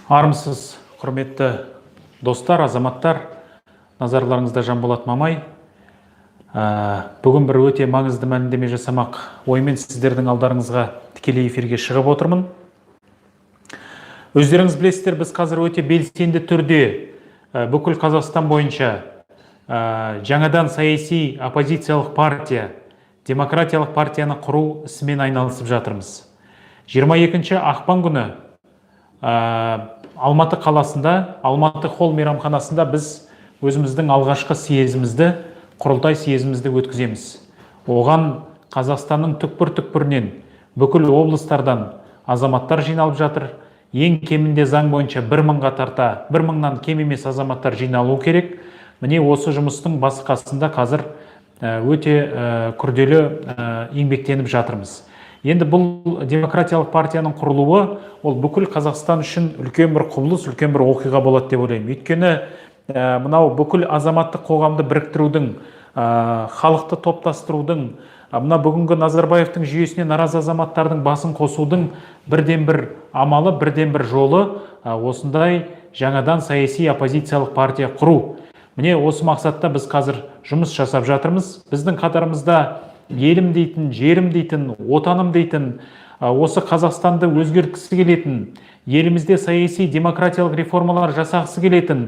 Армысыз, құрметті достар, азаматтар, назарларыңызда Жанболат Мамай. Бүгін бір өте маңызды мәлімдеме жасамақ оймен сіздердің алдарыңызға тікелей эфирге шығып отырмын. Өздеріңіз білесіздер, біз қазір өте белсенді түрде бүкіл Қазақстан бойынша жаңадан саяси оппозициялық партия, демократиялық партияны құру ісімен айналысып жатырмыз. 22 ақпан күні Алматы қаласында, Алматы холл мейрамханасында біз өзіміздің алғашқы съезімізді, құрылтай съезімізді өткіземіз. Оған Қазақстанның түкпір-түкпірінен, бүкіл облыстардан азаматтар жиналып жатыр. Ең кемінде заң бойынша 1000-ға тарта, 1000-нан кем емес азаматтар жиналу керек. Міне осы жұмыстың басқасында қазір өте күрделі еңбектеніп жатырмыз. Енді бұл демократиялық партияның құрылуы, ол бүкіл Қазақстан үшін үлкен бір құбылыс, үлкен бір оқиға болады деп ойлаймын. Өйткені мынау бүкіл азаматтық қоғамды біріктірудің, халықты топтастырудың, мына бүгінгі Назарбаевтың жүйесіне наразы азаматтардың басын қосудың бірден бір амалы, бірден бір жолы осындай жаңадан саяси оппозициялық партия құру. Міне осы мақсатта біз қазір жұмыс жасап жатырмыз. Біздің қатарымызда елім дейтін, жерім дейтін, отаным дейтін, осы Қазақстанды өзгерткісі келетін, елімізде саяси демократиялық реформалар жасағысы келетін,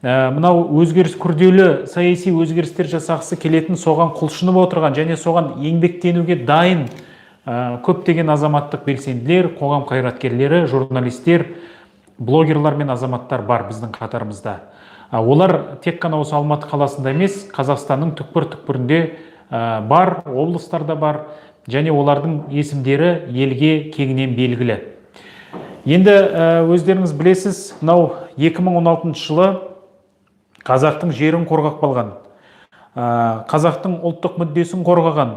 мынау өзгеріс, күрделі саяси өзгерістер жасағысы келетін, соған құлшынып отырған және соған еңбектенуге дайын көптеген азаматтық белсенділер, қоғам қайраткерлері, журналистер, блогерлар мен азаматтар бар біздің қатарымызда. Олар тек қана осы Алматы қаласында емес, Қазақстанның түкпір-түкпірінде бар, облыстарда бар, және олардың есімдері елге кеңінен белгілі. Енді өздеріңіз білесіз, мынау 2016 жылы қазақтың жерін қорғап қалған, қазақтың ұлттық мүддесін қорғаған,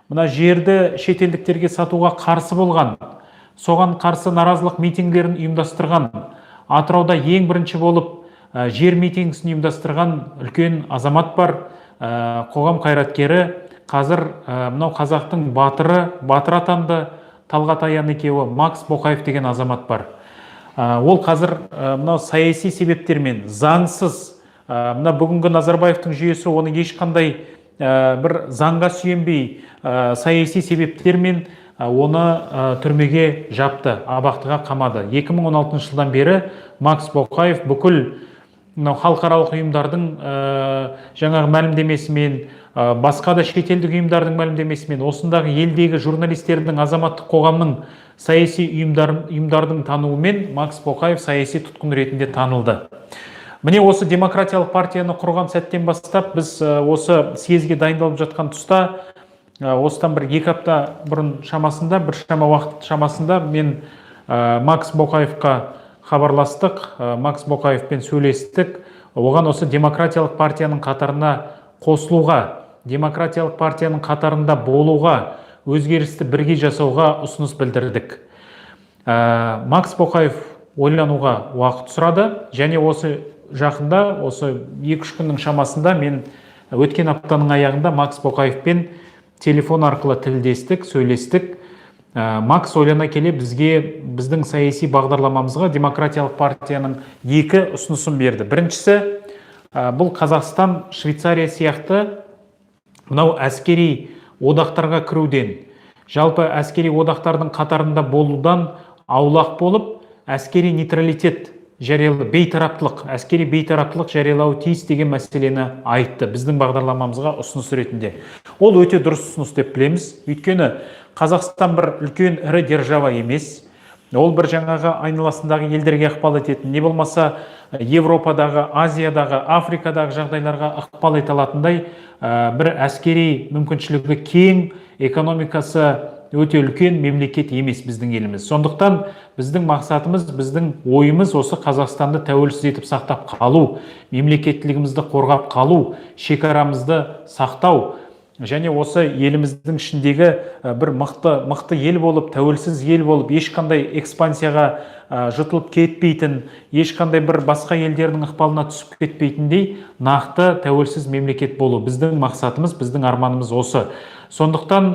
мына жерді шетелдіктерге сатуға қарсы болған, соған қарсы наразылық митингілерін ұйымдастырған, Атырауда ең бірінші болып жер митингісін ұйымдастырған үлкен азамат бар, қоғам қайраткері, қазір мынау қазақтың батыры атанды, Талғат Аян екеуі, Макс Боқаев деген азамат бар. Ол қазір мынау саяси себептермен, заңсыз, мына бүгінгі Назарбаевтың жүйесі оны ешқандай бір заңға сүйенбей, саяси себептермен оны түрмеге жапты, абақтыға қамады. 2016 жылдан бері Макс Боқаев бүкіл халықаралық ұйымдардың жаңағы мәлімдемесімен, басқа да шетелдік ұйымдардың мәлімдемесімен, осындағы елдегі журналистердің, азаматтық қоғамның, саяси ұйымдардың тануымен Макс Боқаев саяси тұтқын ретінде танылды. Міне осы демократиялық партияны құрған сәттен бастап біз осы съезге дайындалып жатқан тұста, осыдан бір 2 апта бұрын шамасында, біршама уақыт шамасында мен Макс Боқаевқа хабарластық, Макс Боқаевпен сөйлестік. Оған осы демократиялық партияның қатарына қосылуға, демократиялық партияның қатарында болуға, өзгерісті бірге жасауға ұсыныс білдірдік. Макс Боқаев ойлануға уақыт сұрады, және осы жақында, осы 2-3 күннің шамасында мен өткен аптаның аяғында Макс Боқаевпен телефон арқылы тілдестік, сөйлестік. Макс ойлана келе біздің саяси бағдарламамызға демократиялық партияның 2 ұсынысын берді. Біріншісі, бұл Қазақстан, Швейцария сияқты мынау әскери одақтарға кіруден, жалпы әскери одақтардың қатарында болудан аулақ болып, әскери нейтралитет жариялау, бейтараптылық, әскери бейтараптылық жариялауы тиіс деген мәселені айтты біздің бағдарламамызға ұсыныс ретінде. Ол өте дұрыс ұсыныс деп білеміз. Өйткені Қазақстан бір үлкен ірі держава емес. Ол бір жаңағы айналасындағы елдерге ықпал ететін, не болмаса Европадағы, Азиядағы, Африкадағы жағдайларға ықпал ете алатындай бір әскери мүмкіншілігі кең, экономикасы өте үлкен мемлекет емес біздің еліміз. Сондықтан біздің мақсатымыз, біздің ойымыз осы Қазақстанды тәуелсіз етіп сақтап қалу, мемлекеттілігімізді қорғап қалу, шекарамызды сақтау, және осы еліміздің ішіндегі бір мықты ел болып, тәуелсіз ел болып, ешқандай экспансияға жұтылып кетпейтін, ешқандай бір басқа елдердің ықпалына түсіп кетпейтіндей нақты тәуелсіз мемлекет болу. Біздің мақсатымыз, біздің арманымыз осы. Сондықтан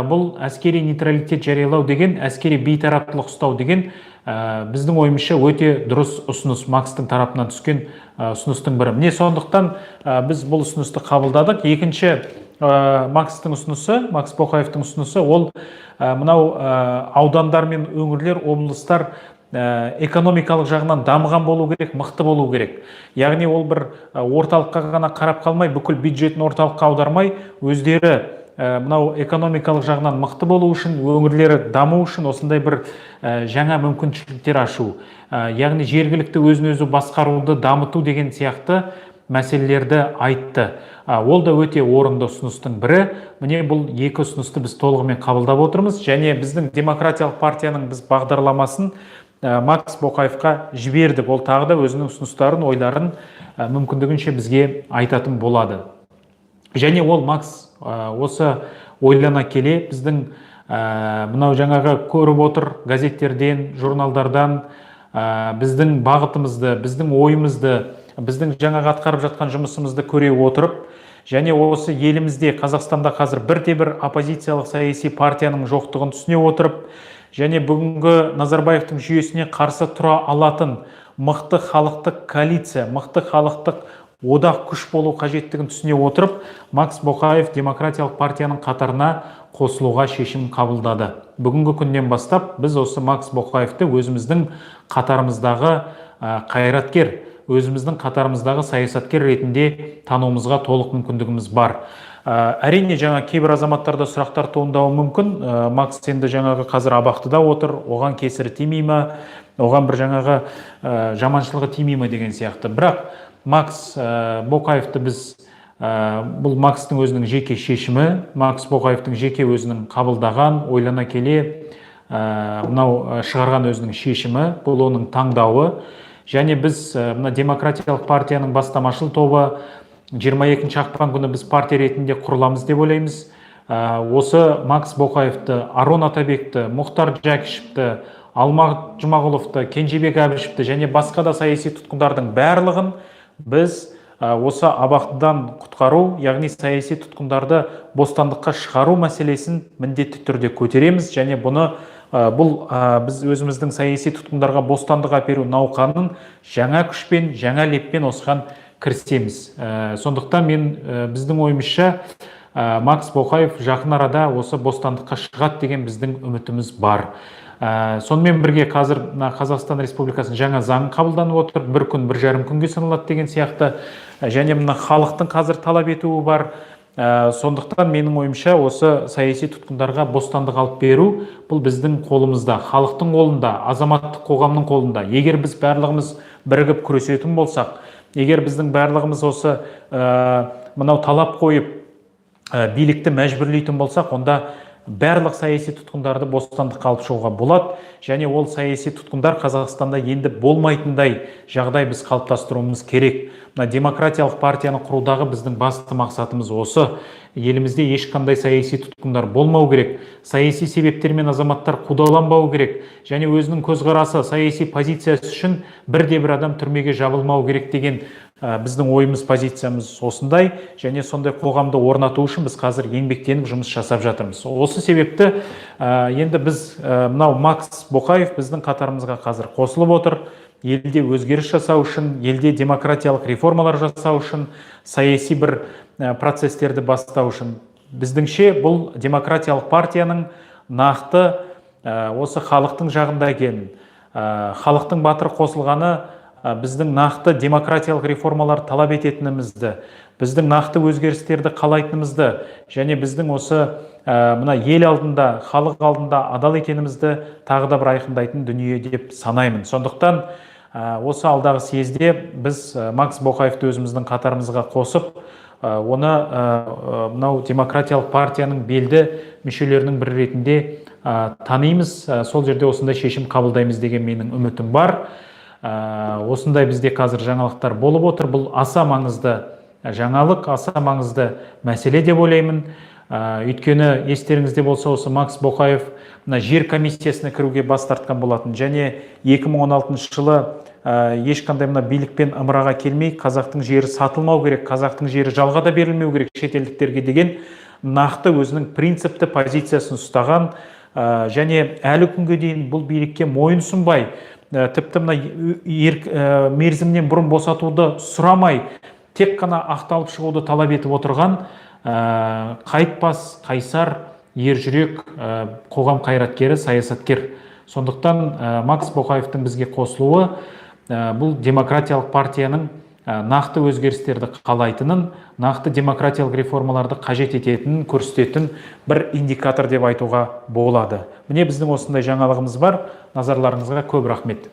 бұл әскери нейтралитет жариялау деген, әскери бейтараптылық ұстау деген біздің ойымызша өте дұрыс ұсыныс, Макстың тарапынан түскен ұсыныстың бірі. Міне сондықтан біз бұл ұсынысты қабылдадық. Екінші Макстың ұсынысы, Макс Боқаевтың ұсынысы, ол мынау аудандар мен өңірлер, облыстар экономикалық жағынан дамыған болу керек, мықты болу керек. Яғни ол бір орталыққа ғана қарап қалмай, бүкіл бюджетін орталыққа аудармай, өздері мынау экономикалық жағынан мықты болу үшін, өңірлері даму үшін осындай бір жаңа мүмкіншіліктер ашу. Яғни жергілікті өзін-өзі басқаруды дамыту деген сияқты мәселелерді айтты. Ол да өте орынды ұсыныстың бірі. Міне бұл екі ұсынысты біз толығымен қабылдап отырмыз, және біздің демократиялық партияның біз бағдарламасын Макс Боқаевқа жібердік. Ол тағы да өзінің ұсыныстарын, ойларын мүмкіндігінше бізге айтатын болады. Және ол Макс осы ойлана келе біздің мынау жаңағы көріп отыр газеттерден, журналдардан біздің бағытымызды, біздің ойымызды, біздің жаңағы атқарып жатқан жұмысымызды көре отырып, және осы елімізде, Қазақстанда қазір бірде-бір оппозициялық саяси партияның жоқтығын түсіне отырып, және бүгінгі Назарбаевтың жүйесіне қарсы тұра алатын мықты халықтық коалиция, мықты халықтық одақ күш болу қажеттігін түсіне отырып, Макс Боқаев демократиялық партияның қатарына қосылуға шешім қабылдады. Бүгінгі күннен бастап біз осы Макс Боқаевты өзіміздің қатарымыздағы қайраткер, өзіміздің қатарымыздағы саясаткер ретінде тануымызға толық мүмкіндігіміз бар. Әрине жаңа кейбір азаматтарда сұрақтар туындауы мүмкін. Макс енді жаңағы қазір абақтыда отыр, оған кесірі тимей ме, оған бір жаңағы жаманшылығы тимей ме деген сияқты. Бірақ Макс Боқаевты біз, бұл Макстың өзінің жеке шешімі, Макс Боқаевтың жеке өзінің қабылдаған, ойлана келе мынау шығарған өзінің шешімі, бұл оның таңдауы. Және біз мына демократиялық партияның бастамашыл тобы 22 ақпан күні біз партия ретінде құруламыз деп ойлаймыз. Осы Макс Боқаевты, Арон Атабекті, Мұхтар Жәкішевті, Алмат Жұмағұловты, Кенжебек Әбішевті және басқа да саяси тұтқындардың барлығын біз осы абақтыдан құтқару, яғни саяси тұтқындарды бостандыққа шығару мәселесін міндетті түрде көтереміз, және бұл біз өзіміздің саяси тұтқындарға бостандық әперу науқанын жаңа күшпен, жаңа леппен осыған кірісеміз. Сондықтан біздің ойымызша Макс Боқаев жақын арада осы бостандыққа шығады деген біздің үмітіміз бар. Сонымен бірге қазір Қазақстан Республикасының жаңа заңы қабылданып отыр, бір күн, бір жарым күнге сыналады деген сияқты, және мына халықтың қазір талап етуі бар. Сондықтан менің ойымша осы саяси тұтқындарға бостандық алып беру, бұл біздің қолымызда, халықтың қолында, азаматтық қоғамның қолында. Егер біз барлығымыз бірігіп күресетін болсақ, егер біздің барлығымыз осы мынау талап қойып билікті мәжбүрлейтін болсақ, онда барлық саяси тұтқындарды бостандыққа алып шығуға болады, және ол саяси тұтқындар Қазақстанда енді болмайтындай жағдай біз қалыптастыруымыз керек. Демократиялық партияны құрудағы біздің басты мақсатымыз осы. Елімізде ешқандай саяси тұтқындар болмау керек, саяси себептермен азаматтар қудаланбау керек, және өзінің көзқарасы, саяси позициясы үшін бірде-бір адам түрмеге жабылмау керек деген біздің ойымыз, позициямыз осындай, және сондай қоғамды орнату үшін біз қазір еңбектеніп жұмыс жасап жатырмыз. Осы себепті енді біз мынау Макс Боқаев біздің қатарымызға қазір қосылып отыр. Елде өзгеріс жасау үшін, елде демократиялық реформалар жасау үшін, саяси бір процестерді бастау үшін. Біздіңше бұл демократиялық партияның нақты осы халықтың жағында екенін, халықтың батыры қосылғаны біздің нақты демократиялық реформалар талап ететінімізді, біздің нақты өзгерістерді қалайтынымызды, және біздің осы мына ел алдында, халық алдында адал екенімізді тағы да бір айқындайтын дүние деп санаймын. Сондықтан осы алдағы съезде біз Макс Боқаевты өзіміздің қатарымызға қосып, оны мынау демократиялық партияның белді мүшелерінің бірі ретінде танимыз, сол жерде осындай шешім қабылдаймыз деген менің үмітім бар. Осындай бізде қазір жаңалықтар болып отыр. Бұл аса маңызды жаңалық, аса маңызды мәселе деп ойлаймын. Өйткені естеріңізде болса, осы Макс Боқаев жер комиссиясына кіруге бас тартқан болатын, және 2016 жылы ешқандай билікпен ымыраға келмей, қазақтың жері сатылмау керек, қазақтың жері жалға да берілмеу керек шетелдіктерге деген нақты өзінің принципті позициясын ұстаған және әлі күнге дейін бұл билікке мойынсұнбай, тіпті мына мерзімнен бұрын босатуды сұрамай, тек қана ақталып шығуды талап етіп отырған қайтпас, қайсар, ержүрек қоғам қайраткері, саясаткер. Сондықтан Макс Боқаевтың бізге қосылуы бұл демократиялық партияның нақты өзгерістерді қалайтынын, нақты демократиялық реформаларды қажет ететінін көрсететін бір индикатор деп айтуға болады. Міне біздің осындай жаңалығымыз бар. Назарларыңызға көп рахмет.